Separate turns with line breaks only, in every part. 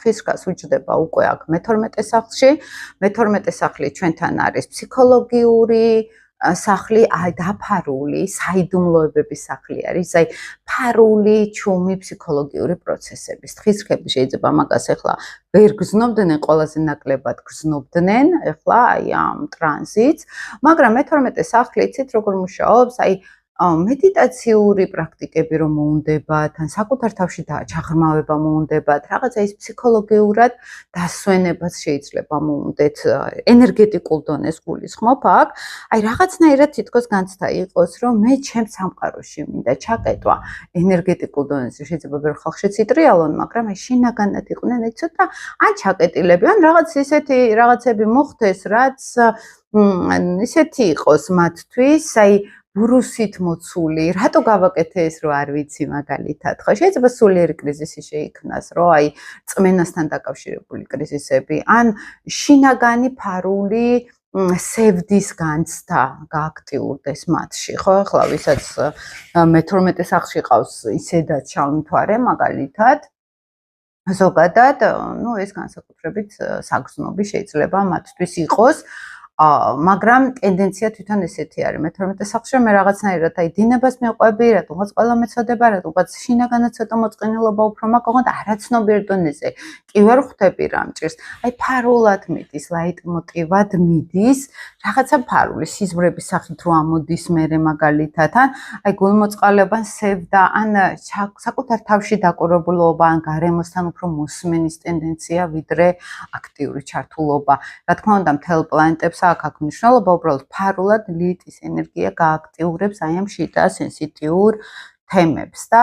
ხისგას უჯდება უკვე აქ მე-12 სახლში. მე-12 სახლი ჩვენთან არის ფსიქოლოგიური სახლი, დაფარული, საიდუმლოებების სახლი არის, აი ფარული, ჩუმი ფსიქოლოგიური პროცესების. ხისგები შეიძლება მაგას ახლა ვერ გზნობდნენ, ყველაზე ნაკლებად გზნობდნენ, ახლა აი ამ ტრანზიტს, მაგრამ მე-12 სახლი იცით როგორ მუშაობს, აი მედიტაციური პრაქტიკები რომ მოუნდებათ, ან საკუთარ თავში ჩაღრმავება მოუნდებათ, რაღაცა ის ფსიქოლოგიურად დასვენებას შეიძლება მოუნდეთ, ენერგეტიკულ დონეს გულისხმობ აქ, აი რაღაცნაირად თითქოს განცდა იყოს, რომ მე ჩემ სამყაროში მინდა ჩაკეტვა ენერგეტიკულ დონეზე, შეიძლება ბევრ ხალხშიც იტრიალონ, მაგრამ აი შინაგანად იყვნენ აი ცოტა ან ჩაკეტილები, ან რაღაც ისეთი რაღაცები მოხდეს, რაც ისეთი იყოს მათთვის, აი ბრუსით მოცული, რატო გავაკეთე ეს რო არ ვიცი მაგალითად, ხო? შეიძლება სულიერი კრიზისი შეიქმნას, რომ აი წმენასთან დაკავშირებული კრიზისები, ან შინაგანი ფარული სევდის განცდა გააქტიურდეს მათში, ხო? ახლა ვისაც მე-12 სახლში ყავს ისედაც ჩამთვარე მაგალითად, ზოგადად, ну ეს განსაკუთრებით საგრძნობი შეიძლება მათთვის იყოს. მაგრამ ტენდენცია თვითონ ესეთი არის. მე-12 სახლში მე რაღაცნაირად აი დინებას მიყვები, რატომღაც ყველა მეცოდება, რატომღაც შინაგანად ცოტა მოწყენილობა უფრო მაქვს, ოღონდ არაცნობიერ დონეზე. კი ვერ ხვდები რა მჭირს. აი ფარულად მიდის, ლაიტმოტივად მიდის, რაღაცა ფარული სიზმრების სახით რო ამოდის მერე მაგალითად, ან აი გულმოწყალება სევდა, ან საკუთარ თავში დაკვირვებულობა, ან გარემოსთან უფრო მოსმენის ტენდენცია, ვიდრე აქტიური ჩართულობა. რა თქმა უნდა, მთელ პლანეტებს აქ მნიშვნელობა, უბრალოდ ფარულად ლიტის ენერგია გააქტიურებს აი ამ შიდა სენსიტიურ თემებს და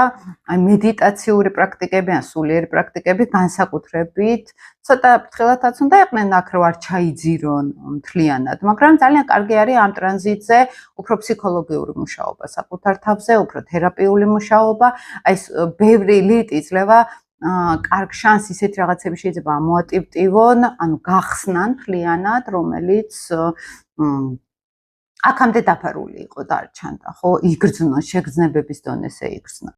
აი მედიტაციური პრაქტიკები ან სულიერი პრაქტიკები განსაკუთრებით ცოტა ფრთხილადაც უნდა იყვნენ აქ რო არ ჩაიძირონ მთლიანად, მაგრამ ძალიან კარგი არის ამ ტრანზიტზე უფრო ფსიქოლოგიური მუშაობა საკუთარ თავზე, უფრო თერაპიული მუშაობა, აი ბევრი ლიტი ძლევა კარგ შანს ისეთ რაღაცები შეიძლება ამოატივტივონ, ანუ გახსნან მთლიანად, რომელიც აქამდე დაფარული იყო და არ ჩანდა, ხო? იგრძნო, შეგრძნებების დონეზე იგრძნო.